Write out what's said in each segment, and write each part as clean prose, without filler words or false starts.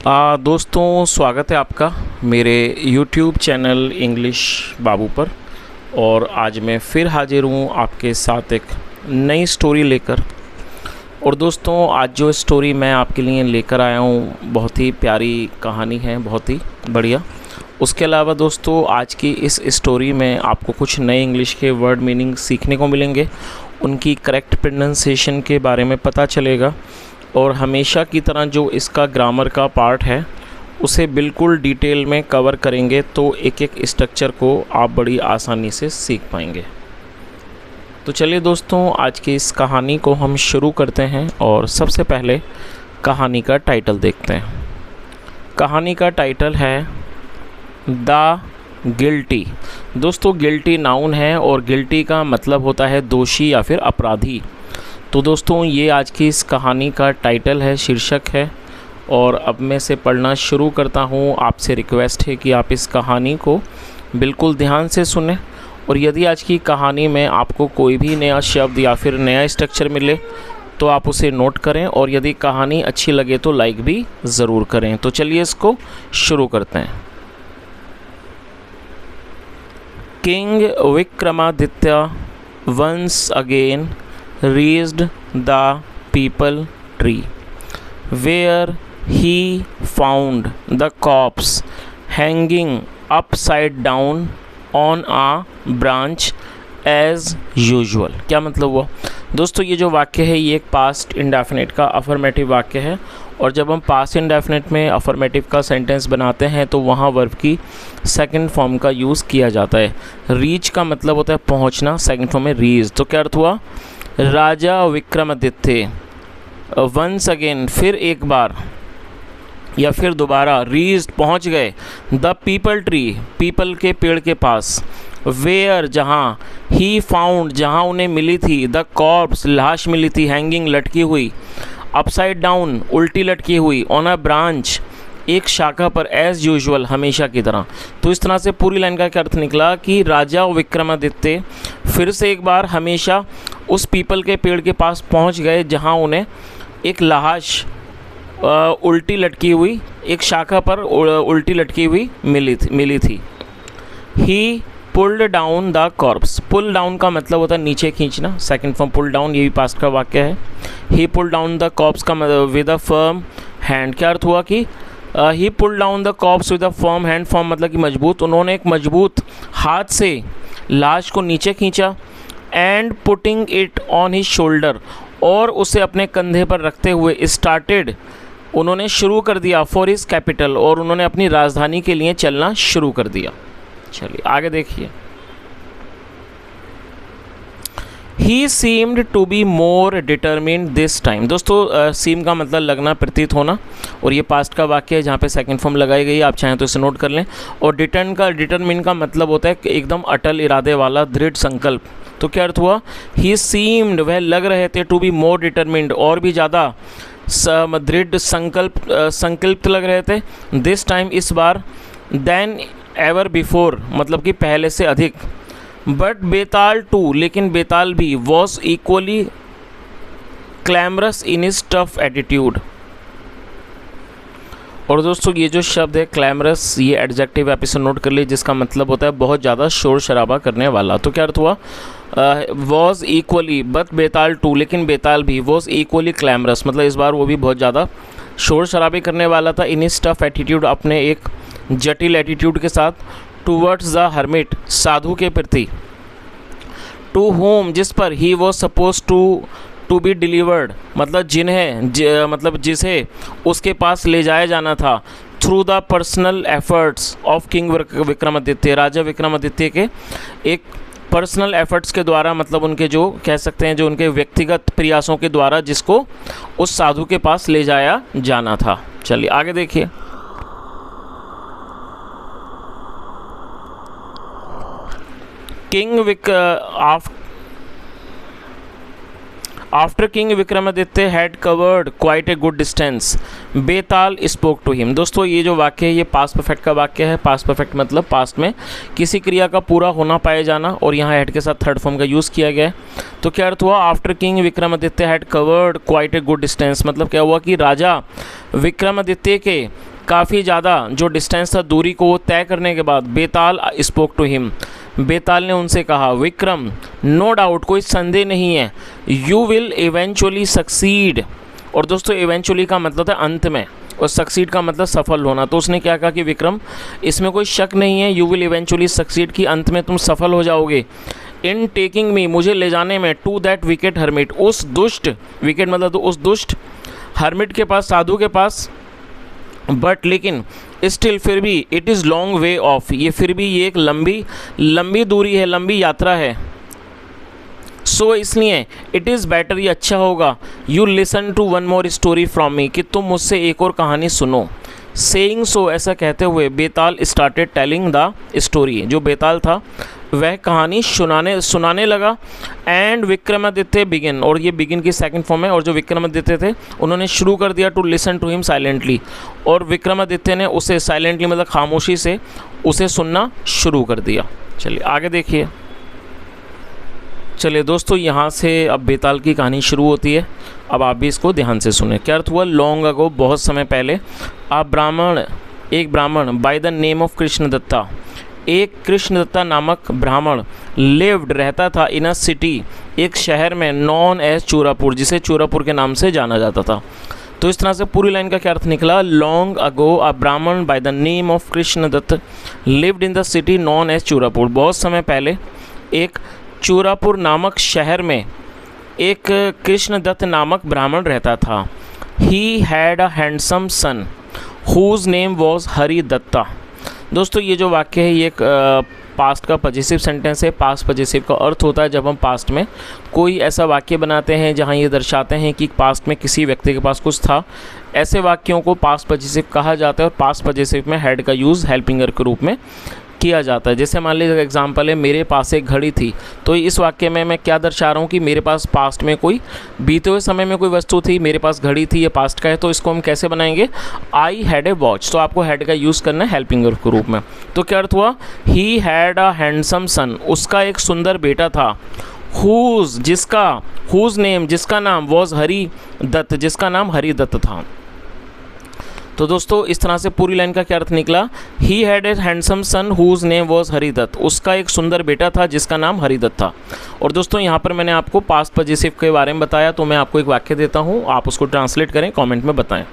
दोस्तों, स्वागत है आपका मेरे YouTube चैनल इंग्लिश बाबू पर। और आज मैं फिर हाजिर हूँ आपके साथ एक नई स्टोरी लेकर। और दोस्तों, आज जो स्टोरी मैं आपके लिए लेकर आया हूँ बहुत ही प्यारी कहानी है, बहुत ही बढ़िया। उसके अलावा दोस्तों, आज की इस स्टोरी में आपको कुछ नए इंग्लिश के वर्ड मीनिंग सीखने को मिलेंगे, उनकी करेक्ट प्रोनाउंसिएशन के बारे में पता चलेगा। और हमेशा की तरह जो इसका ग्रामर का पार्ट है उसे बिल्कुल डिटेल में कवर करेंगे, तो एक एक स्ट्रक्चर को आप बड़ी आसानी से सीख पाएंगे। तो चलिए दोस्तों, आज की इस कहानी को हम शुरू करते हैं। और सबसे पहले कहानी का टाइटल देखते हैं। कहानी का टाइटल है द गिल्टी। दोस्तों, गिल्टी नाउन है और गिल्टी का मतलब होता है दोषी या फिर अपराधी। तो दोस्तों, ये आज की इस कहानी का टाइटल है, शीर्षक है। और अब मैं इसे पढ़ना शुरू करता हूँ। आपसे रिक्वेस्ट है कि आप इस कहानी को बिल्कुल ध्यान से सुनें। और यदि आज की कहानी में आपको कोई भी नया शब्द या फिर नया स्ट्रक्चर मिले तो आप उसे नोट करें। और यदि कहानी अच्छी लगे तो लाइक भी ज़रूर करें। तो चलिए इसको शुरू करते हैं। King Vikramaditya once again raised the peepal tree, where he found the corpse hanging upside down on a branch as usual। क्या मतलब हुआ दोस्तों? ये जो वाक्य है ये एक पास्ट इंडेफिनिट का अफर्मेटिव वाक्य है। और जब हम पास्ट इंडेफिनिट में अफर्मेटिव का सेंटेंस बनाते हैं तो वहाँ वर्ब की सेकंड फॉर्म का यूज़ किया जाता है। रीच का मतलब होता है पहुँचना, सेकंड फॉर्म में रीच। तो क्या अर्थ हुआ? राजा विक्रमादित्य वंस अगेन, फिर एक बार या फिर दोबारा, रीच्ड पहुंच गए, द पीपल ट्री, पीपल के पेड़ के पास, वेयर जहां, ही फाउंड जहां उन्हें मिली थी, द कॉर्प्स लाश मिली थी, हैंगिंग लटकी हुई, अपसाइड डाउन उल्टी लटकी हुई, ऑन अ ब्रांच एक शाखा पर, एज यूजुअल हमेशा की तरह। तो इस तरह से पूरी लाइन का क्या अर्थ निकला कि राजा विक्रमादित्य फिर से एक बार हमेशा उस पीपल के पेड़ के पास पहुंच गए जहां उन्हें एक लाश उल्टी लटकी हुई, एक शाखा पर उल्टी लटकी हुई मिली थी। He pulled down the corpse. Pull down का मतलब होता है नीचे खींचना, सेकंड फॉर्म पुल डाउन, ये भी पास्ट का वाक्य है। He pulled down the corpse का विद अ फर्म हैंड। क्या अर्थ हुआ कि he pull down the corpse with a firm hand. Firm मतलब कि मजबूत, उन्होंने एक मजबूत हाथ से लाश को नीचे खींचा। And putting it on his shoulder, और उसे अपने कंधे पर रखते हुए, स्टार्टेड उन्होंने शुरू कर दिया, फॉर हिज कैपिटल, और उन्होंने अपनी राजधानी के लिए चलना शुरू कर दिया। चलिए आगे देखिए। He seemed to be more determined this time. दोस्तों, सीम का मतलब लगना, प्रतीत होना, और ये पास्ट का वाक्य है जहाँ पे सेकंड फॉर्म लगाई गई है। आप चाहें तो इसे नोट कर लें। और डिटर्मिन का मतलब होता है एकदम अटल इरादे वाला, दृढ़ संकल्प। तो क्या अर्थ हुआ? ही सीम्ड, वह लग रहे थे, टू बी मोर डिटर्मिन्ड, और भी ज़्यादा दृढ़ संकल्प लग रहे थे, दिस टाइम इस बार, देन एवर बिफोर मतलब कि पहले से अधिक। बट बेताल टू, लेकिन बेताल भी, was equally clamorous in his tough attitude. और दोस्तों, ये जो शब्द है क्लैमरस, ये एडजेक्टिव आप इसे नोट कर लीजिए, जिसका मतलब होता है बहुत ज़्यादा शोर शराबा करने वाला। तो क्या अर्थ हुआ? Was equally, but Betal too, लेकिन बेताल भी, वॉज इक्वली क्लैमरस मतलब इस बार वो भी बहुत ज़्यादा शोर शराबे करने वाला था। इन हिज टफ एटीट्यूड, अपने एक जटिल एटीट्यूड के साथ, टूवर्ड्स द हर्मिट, साधु के प्रति, टू होम जिस पर, he was supposed to be delivered मतलब मतलब जिसे उसके पास ले जाया जाना था, through the personal efforts of king Vikramaditya, राजा विक्रमादित्य के एक पर्सनल एफर्ट्स के द्वारा, मतलब उनके जो कह सकते हैं जो उनके व्यक्तिगत प्रयासों के द्वारा, जिसको उस साधु के पास ले जाया जाना था। चलिए आगे देखिए। After King Vikramaditya had covered quite a good distance, Beetal spoke to him। दोस्तों, ये जो वाक्य है ये पास्ट परफेक्ट का वाक्य है। पास्ट परफेक्ट मतलब पास्ट में किसी क्रिया का पूरा होना पाया जाना, और यहाँ हैड के साथ थर्ड फॉर्म का यूज़ किया गया है। तो क्या अर्थ हुआ? After king Vikramaditya had covered quite a good distance, मतलब क्या हुआ कि राजा विक्रमादित्य के काफ़ी ज़्यादा जो डिस्टेंस था, दूरी को वो तय करने के बाद बेताल स्पोक टू हिम, बेताल ने उनसे कहा, विक्रम नो डाउट, कोई संदेह नहीं है, यू विल इवेंचुअली सक्सीड। और दोस्तों इवेंचुअली का मतलब है अंत में, और सक्सीड का मतलब सफल होना। तो उसने क्या कहा कि विक्रम इसमें कोई शक नहीं है, यू विल इवेंचुअली सक्सीड, कि अंत में तुम सफल हो जाओगे, इन टेकिंग मी, मुझे ले जाने में, टू दैट विकेट हर्मिट, उस दुष्ट, विकेट मतलब तो उस दुष्ट हर्मिट के पास, साधु के पास, बट लेकिन स्टिल फिर भी, it is long way of, ये फिर भी ये एक लंबी दूरी है, लंबी यात्रा है। सो इसलिए इट इज़ बेटर, ये अच्छा होगा, you listen to one more story from me, कि तुम मुझसे एक और कहानी सुनो। सेइंग सो, ऐसा कहते हुए बेताल स्टार्टेड टेलिंग द स्टोरी, जो बेताल था वह कहानी सुनाने लगा। एंड विक्रमादित्य बिगिन, और ये बिगिन की सेकंड फॉर्म है, और जो विक्रमादित्य थे उन्होंने शुरू कर दिया to listen to him silently, और विक्रमादित्य ने उसे साइलेंटली मतलब खामोशी से उसे सुनना शुरू कर दिया। चलिए आगे देखिए। चलिए दोस्तों, यहाँ से अब बेताल की कहानी शुरू होती है। अब आप भी इसको ध्यान से सुने। क्या अर्थ हुआ? लॉन्ग अगो, बहुत समय पहले, एक ब्राह्मण by the name of Krishnadatta, एक कृष्णदत्ता नामक ब्राह्मण लिव्ड, रहता था, इन अ सिटी, एक शहर में, नॉन एज चूरापुर, जिसे चूरापुर के नाम से जाना जाता था। तो इस तरह से पूरी लाइन का क्या अर्थ निकला? Long ago a Brahmin by the name of Krishnadatta lived in the city known as Churapur, बहुत समय पहले एक चूरापुर नामक शहर में एक कृष्णदत्त नामक ब्राह्मण रहता था। He had a handsome son whose name was Haridatta. दोस्तों ये जो वाक्य है ये एक पास्ट का पजेसिव सेंटेंस है। पास्ट पजेसिव का अर्थ होता है जब हम पास्ट में कोई ऐसा वाक्य बनाते हैं जहां ये दर्शाते हैं कि पास्ट में किसी व्यक्ति के पास कुछ था, ऐसे वाक्यों को पास्ट पजेसिव कहा जाता है। और पास्ट पजेसिव में हैड का यूज़ हेल्पिंगर के रूप में किया जाता है। जैसे मान लीजिए एग्जांपल है, मेरे पास एक घड़ी थी, तो इस वाक्य में मैं क्या दर्शा रहा हूँ कि मेरे पास पास्ट में कोई बीते हुए समय में कोई वस्तु थी, मेरे पास घड़ी थी, ये पास्ट का है। तो इसको हम कैसे बनाएंगे? I had a watch. तो आपको हैड का यूज़ करना है हेल्पिंगर के रूप में। तो क्या अर्थ हुआ? ही हैड अ हैंडसम सन, उसका एक सुंदर बेटा था। हुज नेम, जिसका नाम, वॉज हरिदत्त, जिसका नाम हरिदत्त था। तो दोस्तों इस तरह से पूरी लाइन का क्या अर्थ निकला? He had a handsome son whose name was Haridatta, उसका एक सुंदर बेटा था जिसका नाम हरिदत्त था। और दोस्तों यहाँ पर मैंने आपको पास्ट पजेसिव के बारे में बताया, तो मैं आपको एक वाक्य देता हूँ, आप उसको ट्रांसलेट करें, कमेंट में बताएं।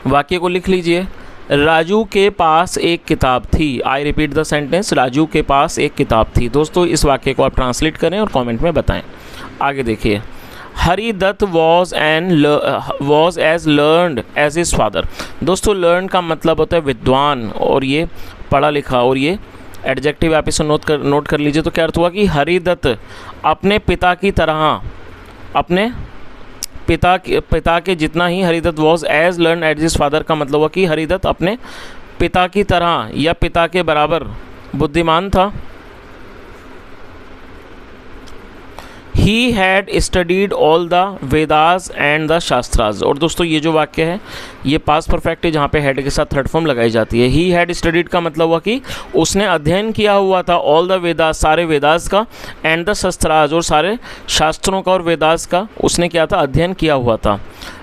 वाक्य को लिख लीजिए। राजू के पास एक किताब थी। I repeat the sentence, Raju के पास एक किताब थी। दोस्तों इस वाक्य को आप ट्रांसलेट करें और कमेंट में बताएं। आगे देखिए। Haridatta was as learned as his father. दोस्तों लर्न का मतलब होता है विद्वान, और ये पढ़ा लिखा, और ये एडजेक्टिव आप इसे नोट कर लीजिए। तो क्या अर्थ हुआ कि हरिदत्त अपने पिता की तरह, अपने पिता के जितना ही Haridatta was as learn as his father का मतलब हुआ कि हरिदत्त अपने पिता की तरह या पिता के बराबर बुद्धिमान था। He had studied all the Vedas and the Shastras। और दोस्तों ये जो वाक्य है ये पास्ट परफेक्ट है जहाँ पे हेड के साथ थर्ड फॉर्म लगाई जाती है। He had studied का मतलब हुआ कि उसने अध्ययन किया हुआ था, all the Vedas, सारे वेदास का, and the Shastras, और सारे शास्त्रों का और वेदास का उसने क्या था? अध्ययन किया हुआ था।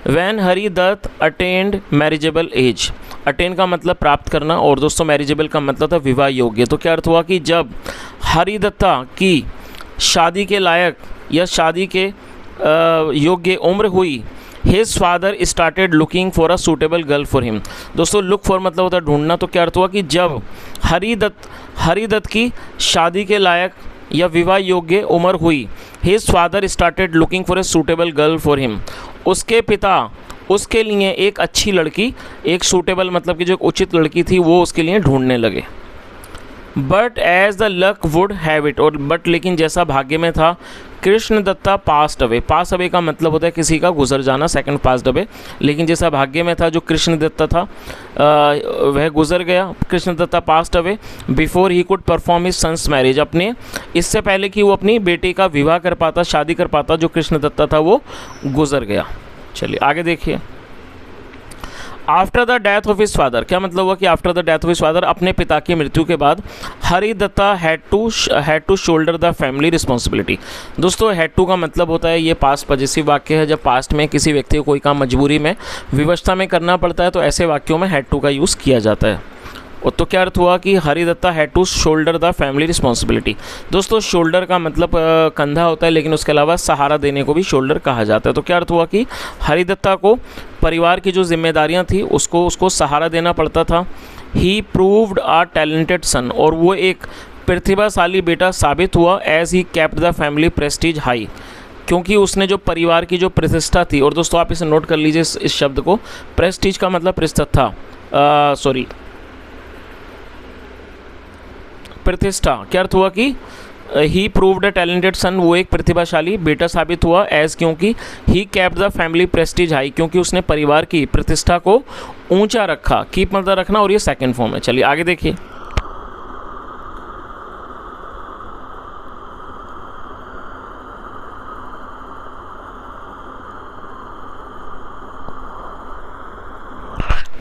When Haridatta attained marriageable age, attain का मतलब प्राप्त करना, और दोस्तों मैरिजेबल का मतलब था विवाह योग्य। तो क्या अर्थ हुआ कि जब हरिदत्ता की शादी के लायक या शादी के योग्य उम्र हुई, his father started looking for a suitable girl for him. दोस्तों लुक फॉर मतलब होता है ढूंढना। तो क्या अर्थ हुआ कि जब हरिदत्त की शादी के लायक या विवाह योग्य उम्र हुई, his father started looking for a suitable girl for him, उसके पिता उसके लिए एक अच्छी लड़की, एक सूटेबल मतलब कि जो एक उचित लड़की थी वो उसके लिए ढूंढने लगे। But as the luck would have it, और बट लेकिन जैसा भाग्य में था, Krishnadatta passed away. Pass away का मतलब होता है किसी का गुजर जाना, सेकंड पास्ट अवे। लेकिन जैसा भाग्य में था, जो कृष्णदत्ता था वह गुजर गया। Krishnadatta passed away before he could perform his son's marriage, अपने इससे पहले कि वो अपनी बेटी का विवाह कर पाता, शादी कर पाता, जो कृष्णदत्ता था वो गुजर गया। चलिए आगे देखिए। After the death of his father, क्या मतलब हुआ कि after the death of his father, अपने पिता की मृत्यु के बाद Haridatta had to shoulder the family responsibility. दोस्तों हैड टू का मतलब होता है, ये पास्ट पॉजिटिव वाक्य है, जब पास्ट में किसी व्यक्ति को कोई काम मजबूरी में विवशता में करना पड़ता है तो ऐसे वाक्यों में हैड टू का यूज़ किया जाता है। और तो क्या अर्थ हुआ कि Haridatta had to shoulder the family responsibility. दोस्तों शोल्डर का मतलब कंधा होता है, लेकिन उसके अलावा सहारा देने को भी शोल्डर कहा जाता है। तो क्या अर्थ हुआ कि हरिदत्ता को परिवार की जो जिम्मेदारियां थी उसको सहारा देना पड़ता था। ही प्रूव्ड अ टैलेंटेड सन, और वो एक प्रतिभाशाली बेटा साबित हुआ। As he kept the family prestige high, क्योंकि उसने जो परिवार की जो प्रतिष्ठा थी, और दोस्तों आप इसे नोट कर लीजिए इस शब्द को, प्रेस्टीज का मतलब प्रतिष्ठा, प्रतिष्ठा। क्या अर्थ हुआ कि ही प्रूव्ड अ टैलेंटेड सन, वो एक प्रतिभाशाली बेटा साबित हुआ। एज, क्योंकि ही kept the family prestige high, क्योंकि उसने परिवार की प्रतिष्ठा को ऊंचा रखा। कीप मतलब रखना, और ये सेकंड फॉर्म है। चलिए आगे देखिए।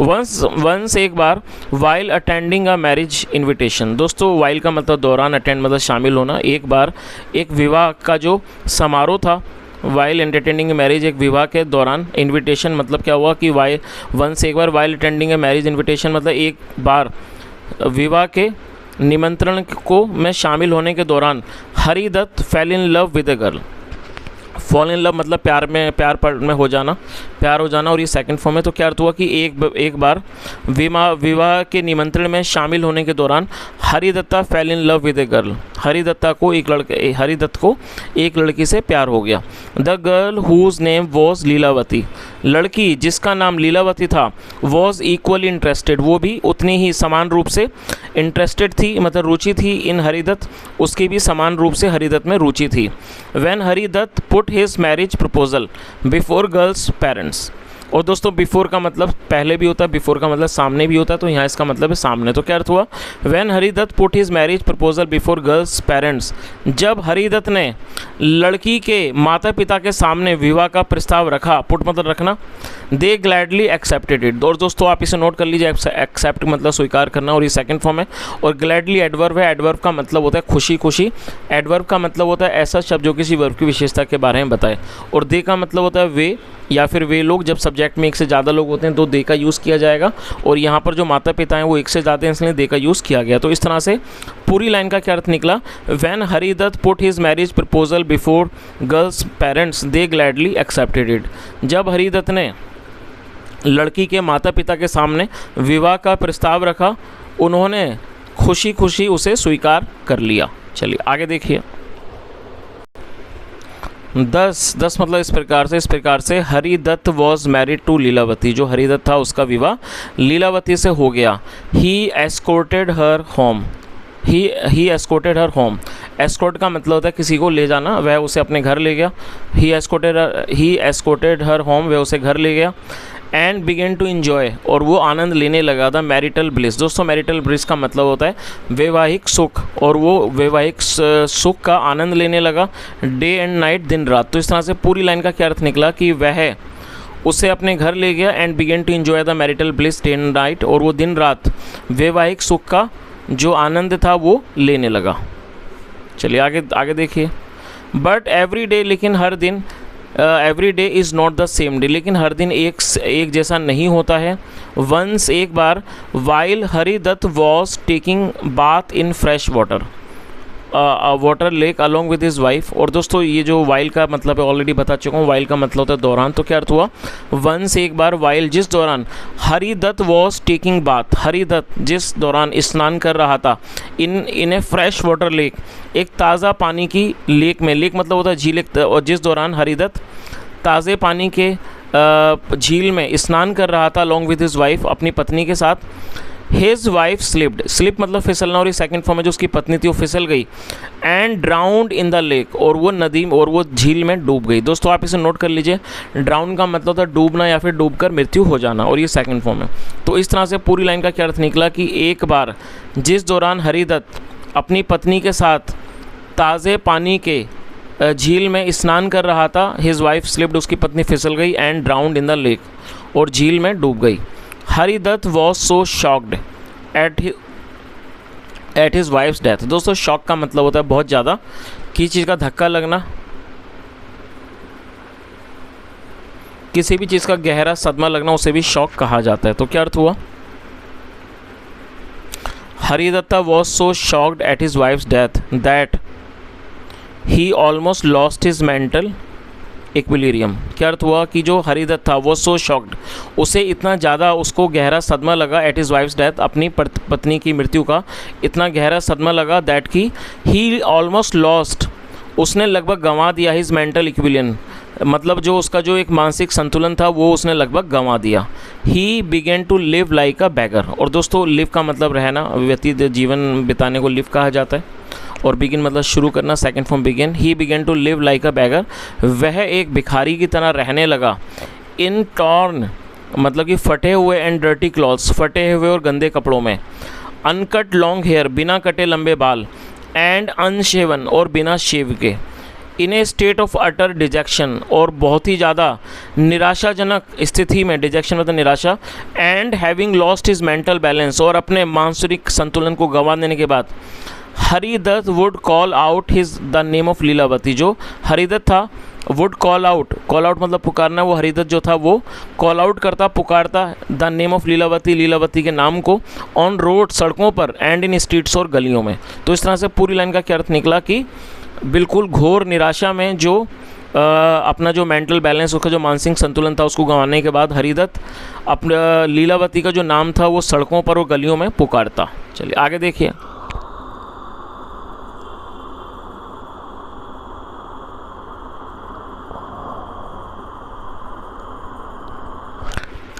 वंस एक बार, while attending a marriage invitation. दोस्तों वाइल का मतलब दौरान, अटेंड मतलब शामिल होना। एक बार एक विवाह का जो समारोह था, वाइल अटेंडिंग मैरिज एक विवाह के दौरान, इन्विटेशन मतलब क्या हुआ कि वंस एक बार, while attending a marriage invitation मतलब एक बार विवाह के निमंत्रण को में शामिल होने के दौरान, Haridatta fell in love with a girl. Fall in love मतलब प्यार में हो जाना, प्यार हो जाना, और ये सेकंड फॉर्म है। तो क्या अर्थ हुआ कि एक बार विवाह के निमंत्रण में शामिल होने के दौरान Haridatta fell in love with a girl, Haridatta को एक लड़की से प्यार हो गया। The girl whose name was Leelavati, लड़की जिसका नाम लीलावती था, वॉज इक्वली इंटरेस्टेड, वो भी उतनी ही समान रूप से इंटरेस्टेड थी, मतलब रुचि थी, इन हरिदत्त, उसकी भी समान रूप से हरिदत्त में रुचि थी। When Haridatta put his marriage proposal before girl's parents, और दोस्तों बिफोर का मतलब पहले भी होता है, बिफोर का मतलब सामने भी होता है, तो यहाँ इसका मतलब है सामने। तो क्या अर्थ हुआ, when Haridatta put his marriage proposal before girl's parents, जब हरिदत्त ने लड़की के माता पिता के सामने विवाह का प्रस्ताव रखा, पुट मतलब रखना, दे ग्लैडली एक्सेप्टेड इट। और दोस्तों आप इसे नोट कर लीजिए, एक्सेप्ट मतलब स्वीकार करना, और ये सेकंड फॉर्म है। और ग्लैडली एडवर्ब है, एडवर्ब का मतलब होता है खुशी खुशी, एडवर्ब का मतलब होता है ऐसा शब्द जो किसी वर्ब की विशेषता के बारे में बताए। और दे का मतलब होता है वे या फिर वे लोग, जब सब्जेक्ट में एक से ज़्यादा लोग होते हैं तो दे का यूज़ किया जाएगा, और यहाँ पर जो माता पिता हैं वो एक से ज़्यादा हैं, इसलिए दे का यूज़ किया गया। तो इस तरह से पूरी लाइन का क्या अर्थ निकला, when Haridatta put his marriage proposal before girl's parents they gladly accepted it, जब हरिदत्त ने लड़की के माता पिता के सामने विवाह का प्रस्ताव रखा, उन्होंने खुशी खुशी उसे स्वीकार कर लिया। चलिए आगे देखिए। 10 मतलब इस प्रकार से Haridatta was married to Lilavati, जो हरिदत्त था उसका विवाह लीलावती से हो गया। He escorted her home, he escorted her home, escort का मतलब होता है किसी को ले जाना, वह उसे अपने घर ले गया। ही एस्कॉर्टेड हर होम, वह उसे घर ले गया। एंड बिगेन टू इन्जॉय, और वो आनंद लेने लगा था मैरिटल ब्लिस। दोस्तों मैरिटल ब्लिस का मतलब होता है वैवाहिक सुख, और वो वैवाहिक सुख का आनंद लेने लगा डे एंड नाइट, दिन रात। तो इस तरह से पूरी लाइन का क्या अर्थ निकला कि वह उसे अपने घर ले गया, and began to enjoy the marital bliss day and night, और वो दिन रात वैवाहिक सुख का जो आनंद था वो लेने लगा। चलिए आगे देखिए। बट एवरी डे, लेकिन हर दिन, every day is not the same day, लेकिन हर दिन एक जैसा नहीं होता है। वंस एक बार, while Haridatta was taking bath in fresh water, water lake along with his wife. और दोस्तों ये जो वाइल का मतलब है ऑलरेडी बता चुका हूँ, वाइल का मतलब होता है दौरान। तो क्या अर्थ हुआ, वंस एक बार, वाइल जिस दौरान, Haridatta was taking bath, Haridatta जिस दौरान स्नान कर रहा था, in a fresh water lake, एक ताज़ा पानी की लेक में, लेक मतलब होता है झील, और जिस दौरान हरिदत्त ताज़े पानी के झील में स्नान कर रहा था अलॉन्ग विद हिज वाइफ, अपनी पत्नी के साथ। हिज वाइफ स्लिप्ड, स्लिप मतलब फिसलना, और ये सेकंड फॉर्म है, जो उसकी पत्नी थी वो फिसल गई। And drowned in the lake, और वो नदी और वो झील में डूब गई। दोस्तों आप इसे नोट कर लीजिए, ड्राउन का मतलब होता है डूबना या फिर डूबकर मृत्यु हो जाना, और ये सेकंड फॉर्म है। तो इस तरह से पूरी लाइन का क्या अर्थ निकला कि एक बार जिस दौरान हरिदत्त अपनी पत्नी के साथ ताज़े पानी के झील में स्नान कर रहा था, हिज वाइफ स्लिप्ड, उसकी पत्नी फिसल गई, and drowned in the lake, और झील में डूब गई। Haridatta was so shocked at his wife's death. दोस्तों शॉक का मतलब होता है बहुत ज़्यादा, किसी चीज़ का धक्का लगना, किसी भी चीज़ का गहरा सदमा लगना, उसे भी शॉक कहा जाता है। तो क्या अर्थ हुआ? Haridatta was so shocked at his wife's death that he almost lost his mental equilibrium. क्या अर्थ हुआ कि जो हरिदत्त था वो सो शॉक्ड, उसे इतना ज़्यादा उसको गहरा सदमा लगा एट हिज वाइफ्स डेथ, अपनी पत्नी की मृत्यु का इतना गहरा सदमा लगा दैट कि ही ऑलमोस्ट लॉस्ट, उसने लगभग गंवा दिया हिज मेंटल इक्विलिब्रियम, मतलब जो उसका जो एक मानसिक संतुलन था वो उसने लगभग गंवा दिया। He began to live like a beggar. और दोस्तों लिव का मतलब रहना, व्यतीत जीवन बिताने को लिव कहा जाता है, और बिगिन मतलब शुरू करना, second form begin. He began to live like a beggar, वह एक भिखारी की तरह रहने लगा। इन टॉर्न मतलब कि फटे हुए एंड डर्टी क्लॉथ्स, फटे हुए और गंदे कपड़ों में। अनकट लॉन्ग हेयर, बिना कटे लंबे बाल। एंड अनशेवन, और बिना शेव के। इन ए स्टेट ऑफ अटर डिजेक्शन, और बहुत ही ज़्यादा निराशाजनक स्थिति में, डिजेक्शन मतलब निराशा। And having lost his mental balance, और अपने मानसिक संतुलन को गंवा देने के बाद Haridatta would call out his the name of Lilavati. जो हरिदत्त था वुड कॉल आउट मतलब पुकारना, वो हरिदत्त जो था वो कॉल आउट करता, पुकारता the name of Lilavati, Leelavati के नाम को, ऑन रोड सड़कों पर, एंड इन स्ट्रीट्स और गलियों में। तो इस तरह से पूरी लाइन का क्या अर्थ निकला कि बिल्कुल घोर निराशा में जो अपना जो मेंटल बैलेंस, उसका जो मानसिक संतुलन था उसको गंवाने के बाद हरिदत्त अपना लीलावती का जो नाम था वो सड़कों पर और गलियों में पुकारता। चलिए आगे देखिए।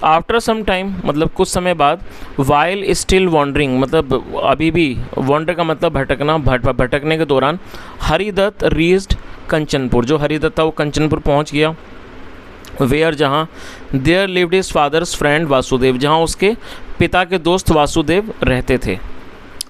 आफ्टर सम टाइम मतलब कुछ समय बाद, वाइल स्टिल वॉन्डरिंग मतलब अभी भी, वॉन्डर का मतलब भटकना, भटकने के दौरान, हरिदत्त रीच्ड कंचनपुर। जो हरिदत्त था वो कंचनपुर पहुंच गया। वेयर, जहाँ there lived his father's friend Vasudev, जहाँ उसके पिता के दोस्त वासुदेव रहते थे।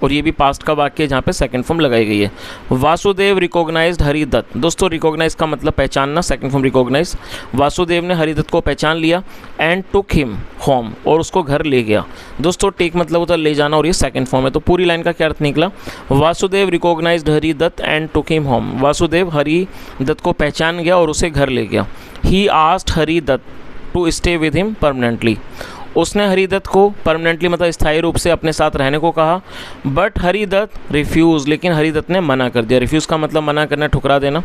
और ये भी पास्ट का वाक्य है जहाँ पे सेकंड फॉर्म लगाई गई है। वासुदेव रिकॉग्नाइज्ड हरिदत्त। दोस्तों रिकॉग्नाइज का मतलब पहचानना, सेकंड फॉर्म रिकॉग्नाइज। वासुदेव ने हरिदत्त को पहचान लिया। एंड टुक हिम होम, और उसको घर ले गया। दोस्तों टेक मतलब होता है ले जाना, और ये सेकंड फॉर्म है। तो पूरी लाइन का क्या अर्थ निकला? Vasudev recognised Haridatta and took him home. Vasudev Haridatta को पहचान गया और उसे घर ले गया। He asked Haridatta to stay with him permanently. उसने हरिदत्त को परमानेंटली मतलब स्थायी रूप से अपने साथ रहने को कहा। बट हरिदत्त रिफ्यूज़, लेकिन हरिदत्त ने मना कर दिया। रिफ्यूज़ का मतलब मना करना, ठुकरा देना।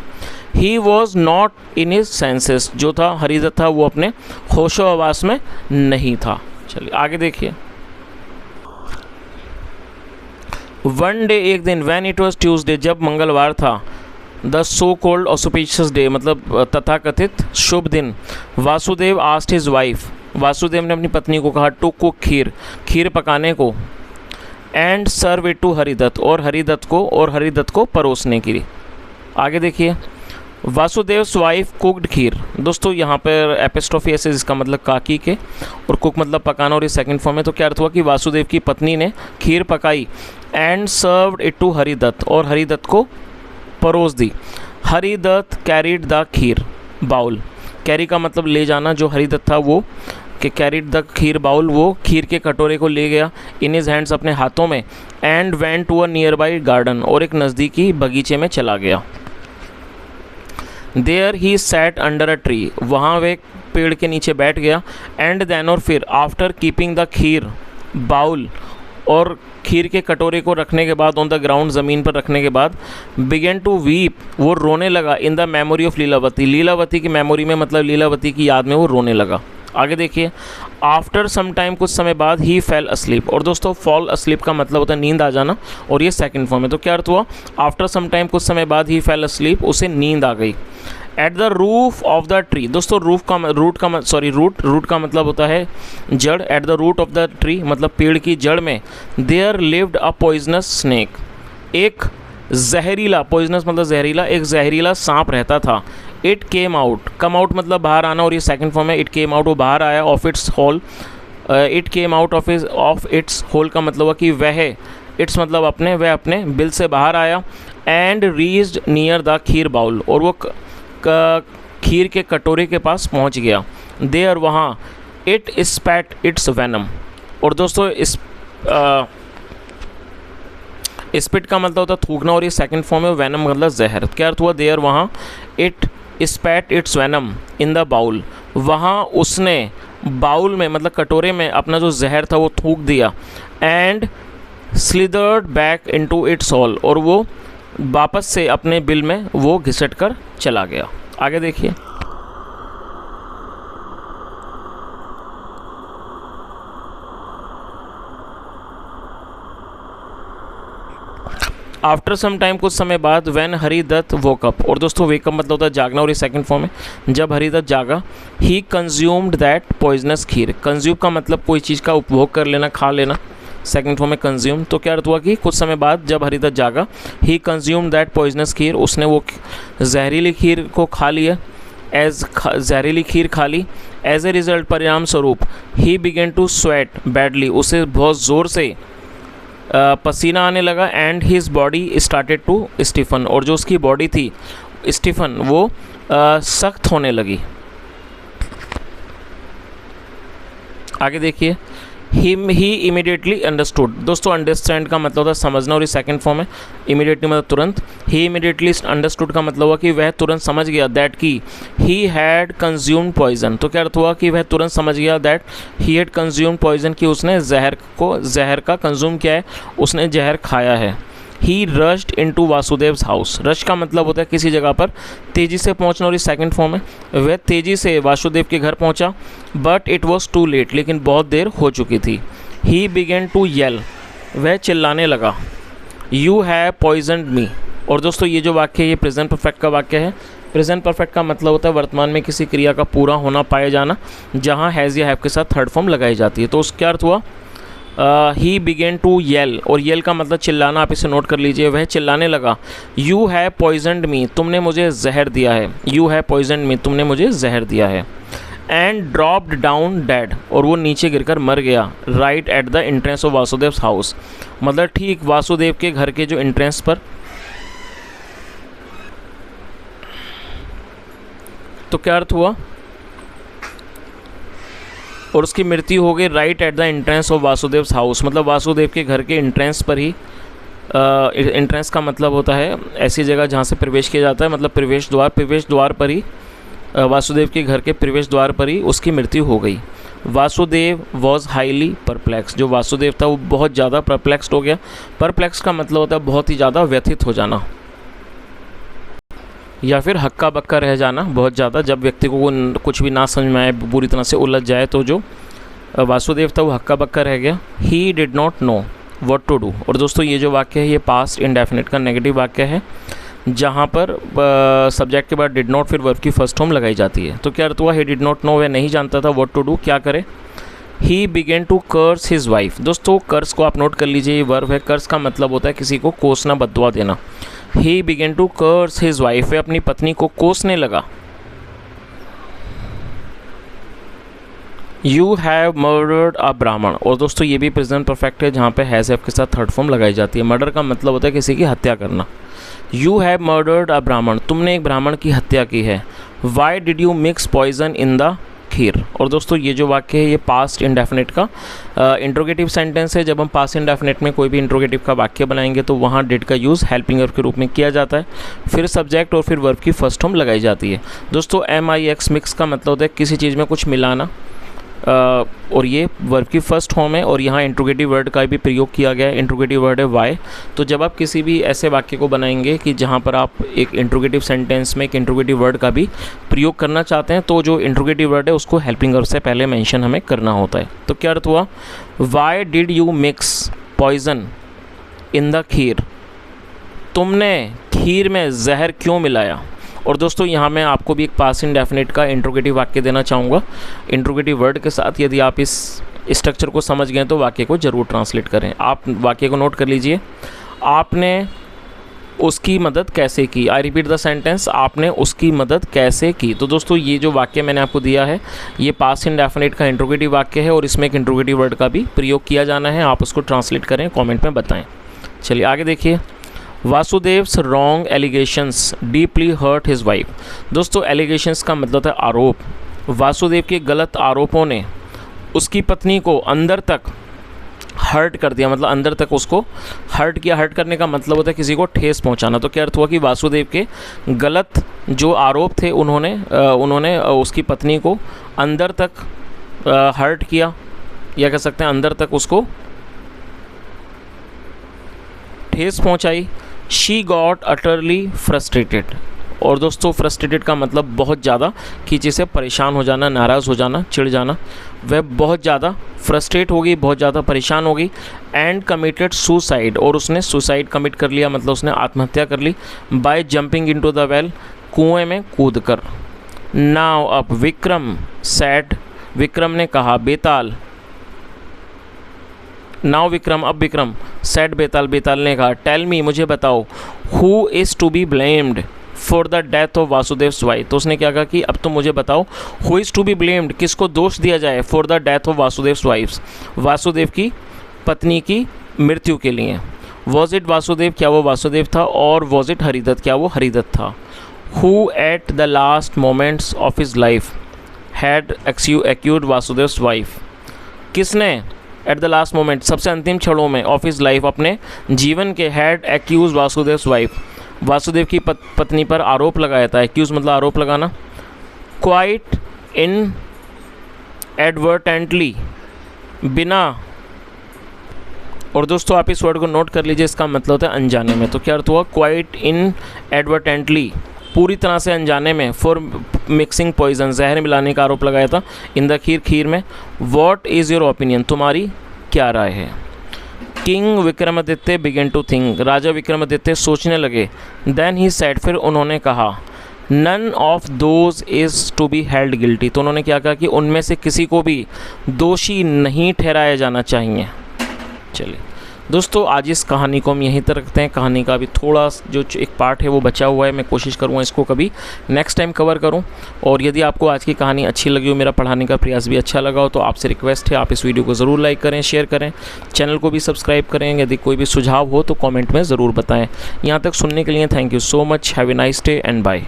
He was not in his senses. जो था हरिदत्त था वो अपने होशो हवास में नहीं था। चलिए आगे देखिए। वन डे, एक दिन, व्हेन इट वॉज ट्यूसडे, जब मंगलवार था, the so cold auspicious day मतलब तथाकथित शुभ दिन, Vasudev asked his wife, Vasudev ने अपनी पत्नी को कहा, टू कुक खीर पकाने को, and serve it to Haridatta, और हरिदत्त को परोसने के लिए। आगे देखिए। Vasudev's wife cooked kheer. दोस्तों यहाँ पर एपिस्ट्रोफी ऐसे, जिसका मतलब काकी के, और कुक मतलब पकाना, और ये सेकंड फॉर्म है। तो क्या अर्थ हुआ कि वासुदेव की पत्नी ने खीर पकाई। And served it to Haridatta, और हरिदत्त को परोस दी। Haridatta carried the kheer bowl. Carry का मतलब ले जाना। जो हरिदत्त था वो कि कैरिड द खीर बाउल, वो खीर के कटोरे को ले गया इन हिज हैंड्स, अपने हाथों में। And went to a nearby garden, और एक नज़दीकी बगीचे में चला गया। There he sat under a tree, वहाँ वे पेड़ के नीचे बैठ गया। एंड देन, और फिर, after keeping the kheer bowl, और खीर के कटोरे को रखने के बाद, ऑन द ग्राउंड ज़मीन पर रखने के बाद, बिगेन टू वीप, वो रोने लगा। In the memory of Lilavati, Lilavati की मेमोरी में मतलब लीलावती की याद में वो रोने लगा। आगे देखिए। आफ्टर सम टाइम, कुछ समय बाद, ही फेल अस्लीप। और दोस्तों फॉल अस्लीप का मतलब होता है नींद आ जाना, और ये सेकंड फॉर्म है। तो क्या अर्थ हुआ? आफ्टर सम टाइम, कुछ समय बाद, ही फेल अस्लीप, उसे नींद आ गई। At the roof of the tree. दोस्तों रूट का मतलब होता है जड़। At the root of the tree मतलब पेड़ की जड़ में, there lived a poisonous snake, एक जहरीला, पॉइजनस मतलब जहरीला, एक जहरीला सांप रहता था। It came out, come out मतलब बाहर आना, और ये सेकंड फॉर्म है। इट केम आउट, वो बाहर आया। Of its hole, it came out of its hole का मतलब हुआ कि वह, इट्स मतलब अपने, वह अपने बिल से बाहर आया। And reached near the kheer bowl, और वो खीर के कटोरे के पास पहुंच गया। देयर, वहाँ, इट स्पैट इट्स वेनम, और दोस्तों स्पिट का मतलब होता है थूकना, और ये सेकंड फॉर्म है वेनम मतलब जहर। क्या अर्थ हुआ? देयर वहाँ, it spat its venom in the bowl, वहाँ उसने बाउल में मतलब कटोरे में अपना जो जहर था वो थूक दिया। And slithered back into its hole, और वो वापस से अपने बिल में वो घिसट कर चला गया। आगे देखिए। आफ्टर सम टाइम, कुछ समय बाद, व्हेन हरिदत्त वोकअप, और दोस्तों वेकअप मतलब होता है जागना, और ये सेकंड फॉर्म है। जब हरिदत्त जागा, he consumed that poisonous kheer. Consume का मतलब कोई चीज़ का उपभोग कर लेना, खा लेना, सेकंड फॉर्म में कंज्यूम। तो क्या अर्थ हुआ कि कुछ समय बाद जब हरिदत्त जागा, ही कंज्यूम्ड दैट पॉइजनस खीर, उसने वो जहरीली खीर को खा लिया, जहरीली खीर खा ली। एज ए रिजल्ट, परिणाम स्वरूप, he began to sweat badly, उसे बहुत ज़ोर से पसीना आने लगा। And his body started to stiffen, और जो उसकी बॉडी थी स्टिफन, वो सख्त होने लगी। आगे देखिए। ही इमीडिएटली अंडरस्टूड, दोस्तों अंडरस्टैंड का मतलब होता है समझना, और ये सेकंड फॉर्म है। इमीडिएटली मतलब तुरंत। ही इमीडिएटली अंडरस्टूड का मतलब हुआ कि वह तुरंत समझ गया दैट कि ही हैड कंज्यूम्ड पॉइजन। तो क्या अर्थ हुआ कि वह तुरंत समझ गया that he had consumed poison, कि उसने जहर का कंज्यूम किया है, उसने जहर खाया है। He rushed into Vasudev's house, rush का मतलब होता है किसी जगह पर तेज़ी से पहुंचना, और ये सेकंड फॉर्म है। वह तेज़ी से वासुदेव के घर पहुंचा, but it was too late, लेकिन बहुत देर हो चुकी थी। ही बिगेन टू येल, वह चिल्लाने लगा, यू हैव पॉइजनड मी। और दोस्तों ये जो वाक्य है ये प्रेजेंट परफेक्ट का वाक्य है। प्रेजेंट परफेक्ट का मतलब होता है वर्तमान में किसी क्रिया का पूरा होना, पाया जाना, जहाँ हैज़ या हैव के साथ थर्ड फॉर्म लगाई जाती है। तो उसका अर्थ हुआ ही बिगेन टू येल, और येल का मतलब चिल्लाना, आप इसे नोट कर लीजिए। वह चिल्लाने लगा, यू हैव पॉइजनड मी, तुमने मुझे जहर दिया है। यू हैव पॉइजनड मी, तुमने मुझे जहर दिया है। एंड ड्रॉप्ड डाउन डेड, और वो नीचे गिरकर मर गया। Right at the entrance of Vasudev's house, मतलब ठीक वासुदेव के घर के जो एंट्रेंस पर। तो क्या अर्थ हुआ? और उसकी मृत्यु हो गई right at the entrance of Vasudev's house, मतलब वासुदेव के घर के एंट्रेंस पर ही। एंट्रेंस का मतलब होता है ऐसी जगह जहाँ से प्रवेश किया जाता है, मतलब प्रवेश द्वार पर ही, वासुदेव के घर के प्रवेश द्वार पर ही उसकी मृत्यु हो गई। वासुदेव वॉज हाईली परप्लेक्स, जो वासुदेव था वो बहुत ज़्यादा परप्लेक्स्ड हो गया। परप्लेक्स का मतलब होता है बहुत ही ज़्यादा व्यथित हो जाना, या फिर हक्का बक्का रह जाना बहुत ज़्यादा। जब व्यक्ति को कुछ भी ना समझ में आए, बुरी तरह से उलझ जाए, तो जो वासुदेव था वो हक्का बक्का रह गया। He did not know what to do, और दोस्तों ये जो वाक्य है ये पास्ट इंडेफिनिट का नेगेटिव वाक्य है, जहाँ पर सब्जेक्ट के बाद डिड नॉट फिर वर्ब की फर्स्ट फॉर्म लगाई जाती है। तो क्या अर्थ हुआ? ही डिड नॉट नो, वह नहीं जानता था व्हाट टू डू, क्या करे। He began to curse his wife, दोस्तों कर्स को आप नोट कर लीजिए, ये वर्ब है। कर्स का मतलब होता है किसी को कोसना, बद्दुआ देना। He began to curse his wife, वह अपनी पत्नी को कोसने लगा। यू हैव मर्डर्ड अ ब्राह्मण, और दोस्तों ये भी प्रेजेंट परफेक्ट है जहाँ पे हैज़ हैव के साथ थर्ड फॉर्म लगाई जाती है। मर्डर का मतलब होता है किसी की हत्या करना। यू हैव मर्डर्ड अ ब्राह्मण, तुमने एक ब्राह्मण की हत्या की है। Why did you mix poison in the kheer, और दोस्तों ये जो वाक्य है ये पास्ट इंडेफिनिट का इंट्रोगेटिव सेंटेंस है। जब हम पास्ट इंडेफिनिट में कोई भी इंट्रोगेटिव का वाक्य बनाएंगे तो वहाँ डिड का यूज़ हेल्पिंग वर्ब के रूप में किया जाता है, फिर सब्जेक्ट और फिर वर्ब की फर्स्ट फॉर्म लगाई जाती है। दोस्तों MIX मिक्स का मतलब होता है किसी चीज़ में कुछ मिलाना, और ये वर्ब की फर्स्ट फॉर्म है, और यहाँ इंट्रोगेटिव वर्ड का भी प्रयोग किया गया है। इंट्रोगेटिव वर्ड है वाई। तो जब आप किसी भी ऐसे वाक्य को बनाएंगे कि जहाँ पर आप एक इंट्रोगेटिव सेंटेंस में एक इंट्रोगेटिव वर्ड का भी प्रयोग करना चाहते हैं, तो जो इंट्रोगेटिव वर्ड है उसको हेल्पिंग वर्ब से पहले मेंशन हमें करना होता है। तो क्या अर्थ हुआ? Why did you mix poison in the kheer, तुमने खीर में जहर क्यों मिलाया। और दोस्तों यहाँ मैं आपको भी एक पास्ट इंडेफिनिट का इंट्रोगेटिव वाक्य देना चाहूँगा इंट्रोगेटिव वर्ड के साथ। यदि आप इस स्ट्रक्चर को समझ गए तो वाक्य को ज़रूर ट्रांसलेट करें। आप वाक्य को नोट कर लीजिए। आपने उसकी मदद कैसे की। आई रिपीट द सेंटेंस, आपने उसकी मदद कैसे की। तो दोस्तों ये जो वाक्य मैंने आपको दिया है ये पास्ट इंडेफिनिट का इंट्रोगेटिव वाक्य है, और इसमें एक इंट्रोगेटिव वर्ड का भी प्रयोग किया जाना है। आप उसको ट्रांसलेट करें, कॉमेंट में बताएँ। चलिए आगे देखिए। Vasudev's wrong allegations deeply hurt his wife. दोस्तों एलिगेशंस का मतलब है आरोप। वासुदेव के गलत आरोपों ने उसकी पत्नी को अंदर तक हर्ट कर दिया, मतलब अंदर तक उसको हर्ट किया। हर्ट करने का मतलब होता है किसी को ठेस पहुंचाना। तो क्या अर्थ हुआ कि वासुदेव के गलत जो आरोप थे उन्होंने उसकी पत्नी को अंदर तक हर्ट किया, या कह सकते हैं अंदर तक उसको ठेस पहुंचाई। She got utterly frustrated. और दोस्तों फ्रस्ट्रेटेड का मतलब बहुत ज़्यादा, किसी से परेशान हो जाना, नाराज़ हो जाना, चिढ़ जाना। वह बहुत ज़्यादा फ्रस्ट्रेट हो गई, बहुत ज़्यादा परेशान हो गई। एंड कमिटेड सुसाइड, और उसने सुसाइड कमिट कर लिया, मतलब उसने आत्महत्या कर ली। By jumping into the well, कुएं में कूद कर। नाउ अब विक्रम सैड, विक्रम ने कहा, बेताल। नाउ विक्रम, अब विक्रम सैड, बेताल, बेताल ने कहा, टेल मी, मुझे बताओ, who is to be blamed for the death of Vasudev's wife. तो उसने क्या कहा कि अब तुम मुझे बताओ, who is to be blamed, किसको दोष दिया जाए, for the death of Vasudev's wife's, Vasudev की पत्नी की मृत्यु के लिए। वॉज इट वासुदेव, क्या वो वासुदेव था, और वॉज इट हरिदत्त, क्या वो हरिदत्त था। Who at the last moments of his life had accused Vasudev's wife, किसने एट द लास्ट मोमेंट, सबसे अंतिम क्षणों में, ऑफ हिज लाइफ, अपने जीवन के, हैड एक्यूज वासुदेव्स वाइफ, वासुदेव की पत्नी पर आरोप लगाया था। एक्यूज मतलब आरोप लगाना। क्वाइट इन एडवर्टेंटली, बिना, और दोस्तों आप इस वर्ड को नोट कर लीजिए, इसका मतलब होता है अनजाने में। तो क्या अर्थ हुआ, क्वाइट इन एडवर्टेंटली, पूरी तरह से अनजाने में, फॉर मिक्सिंग पॉइजन, जहर मिलाने का आरोप लगाया था, इन द खीर, खीर में। व्हाट इज़ योर ओपिनियन, तुम्हारी क्या राय है। King Vikramaditya began to think, राजा विक्रमादित्य सोचने लगे। देन ही सेड, फिर उन्होंने कहा, none of those is to be held guilty. तो उन्होंने क्या कहा कि उनमें से किसी को भी दोषी नहीं ठहराया जाना चाहिए। चलिए दोस्तों, आज इस कहानी को हम यहीं तक रखते हैं। कहानी का अभी थोड़ा जो एक पार्ट है वो बचा हुआ है, मैं कोशिश करूँगा इसको कभी नेक्स्ट टाइम कवर करूँ। और यदि आपको आज की कहानी अच्छी लगी हो, मेरा पढ़ाने का प्रयास भी अच्छा लगा हो, तो आपसे रिक्वेस्ट है आप इस वीडियो को ज़रूर लाइक करें, शेयर करें, चैनल को भी सब्सक्राइब करें। यदि कोई भी सुझाव हो तो कॉमेंट में ज़रूर बताएँ। यहाँ तक सुनने के लिए thank you so much. Have a nice day and bye.